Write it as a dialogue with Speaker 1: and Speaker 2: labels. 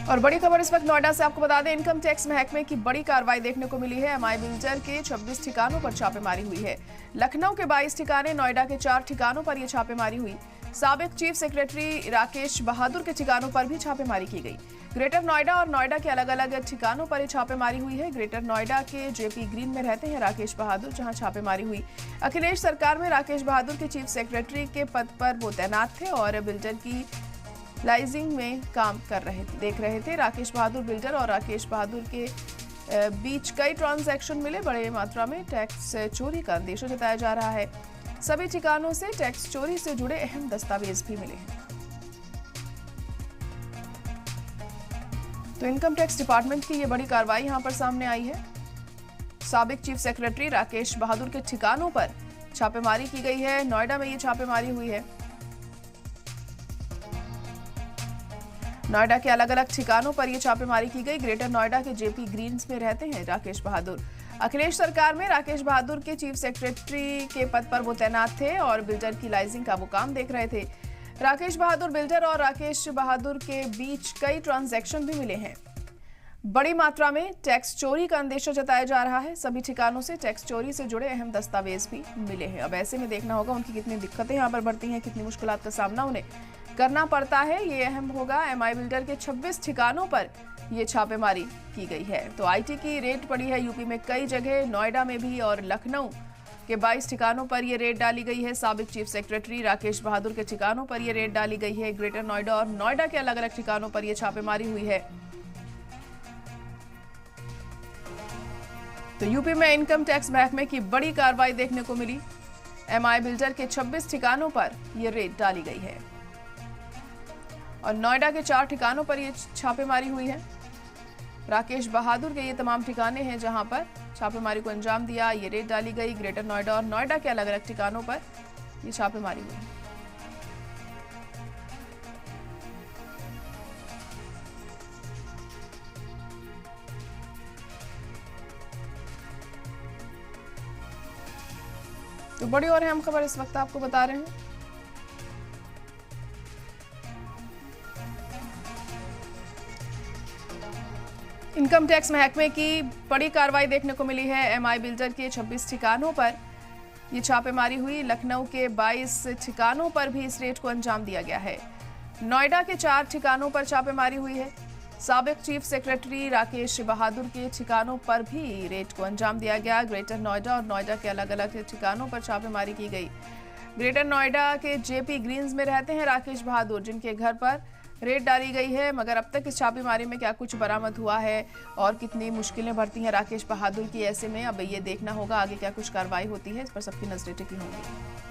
Speaker 1: और बड़ी खबर इस वक्त नोएडा से आपको बता दें, इनकम टैक्स महकमे की बड़ी कार्रवाई देखने को मिली है। एमआई बिल्डर के 26 ठिकानों पर छापेमारी हुई है। लखनऊ के 22 ठिकाने, नोएडा के 4 ठिकानों पर यह छापेमारी हुई। साबिक चीफ सेक्रेटरी राकेश बहादुर के ठिकानों पर भी छापेमारी की गई। ग्रेटर नोएडा और नोएडा के अलग अलग ठिकानों पर यह छापेमारी हुई है। ग्रेटर नोएडा के जेपी ग्रीन में रहते हैं राकेश बहादुर, जहां छापेमारी हुई। अखिलेश सरकार में राकेश बहादुर के चीफ सेक्रेटरी के पद पर वो तैनात थे और बिल्डर की लाइजिंग में काम देख रहे थे। राकेश बहादुर बिल्डर और राकेश बहादुर के बीच कई ट्रांजैक्शन मिले। बड़े मात्रा में टैक्स चोरी का अंदेशा जताया जा रहा है। सभी ठिकानों से टैक्स चोरी से जुड़े अहम दस्तावेज भी मिले हैं। तो इनकम टैक्स डिपार्टमेंट की ये बड़ी कार्रवाई यहां पर सामने आई है। साबिक चीफ सेक्रेटरी राकेश बहादुर के ठिकानों पर छापेमारी की गई है। नोएडा में ये छापेमारी हुई है। नोएडा के अलग अलग ठिकानों पर यह छापेमारी की गई। ग्रेटर नोएडा के जेपी ग्रीन्स में रहते हैं राकेश बहादुर। अखिलेश सरकार में राकेश बहादुर के चीफ सेक्रेटरी के पद पर वो तैनात थे और बिल्डर की लाइजिंग का वो काम देख रहे थे। राकेश बहादुर बिल्डर और राकेश बहादुर के बीच कई ट्रांजैक्शन भी मिले हैं। बड़ी मात्रा में टैक्स चोरी का अंदेशा जताया जा रहा है। सभी ठिकानों से टैक्स चोरी से जुड़े अहम दस्तावेज भी मिले हैं। अब ऐसे में देखना होगा उनकी कितनी दिक्कतें यहाँ पर बढ़ती हैं, कितनी मुश्किलात का सामना उन्हें करना पड़ता है। ये अहम होगा। एमआई बिल्डर के 26 ठिकानों पर ये छापेमारी की गई है। तो आईटी की रेड पड़ी है यूपी में कई जगह, नोएडा में भी और लखनऊ के 22 ठिकानों पर यह रेड डाली गई है। साबिक चीफ सेक्रेटरी राकेश बहादुर के ठिकानों पर यह रेड डाली गई है। ग्रेटर नोएडा और नोएडा के अलग अलग ठिकानों पर यह छापेमारी हुई है। तो यूपी में इनकम टैक्स महकमे की बड़ी कार्रवाई देखने को मिली। एमआई बिल्डर के 26 ठिकानों पर यह रेड डाली गई है और नोएडा के 4 ठिकानों पर यह छापेमारी हुई है। राकेश बहादुर के ये तमाम ठिकाने हैं जहां पर छापेमारी को अंजाम दिया, ये रेड डाली गई। ग्रेटर नोएडा और नोएडा के अलग अलग ठिकानों पर यह छापेमारी हुई। तो बड़ी और अहम खबर इस वक्त आपको बता रहे हैं। इनकम टैक्स महकमे की बड़ी कार्रवाई देखने को मिली है। एमआई बिल्डर के 26 ठिकानों पर यह छापेमारी हुई। लखनऊ के 22 ठिकानों पर भी इस रेड को अंजाम दिया गया है। नोएडा के 4 ठिकानों पर छापेमारी हुई है। साबिक चीफ सेक्रेटरी राकेश बहादुर के ठिकानों पर भी रेड को अंजाम दिया गया। ग्रेटर नोएडा और नोएडा के अलग अलग ठिकानों पर छापेमारी की गई। ग्रेटर नोएडा के जेपी ग्रीन्स में रहते हैं राकेश बहादुर, जिनके घर पर रेड डाली गई है। मगर अब तक इस छापेमारी में क्या कुछ बरामद हुआ है और कितनी मुश्किलें बढ़ती हैं राकेश बहादुर की, ऐसे में अब ये देखना होगा आगे क्या कुछ कार्रवाई होती है। इस पर सबकी नजरें टिकी होंगी।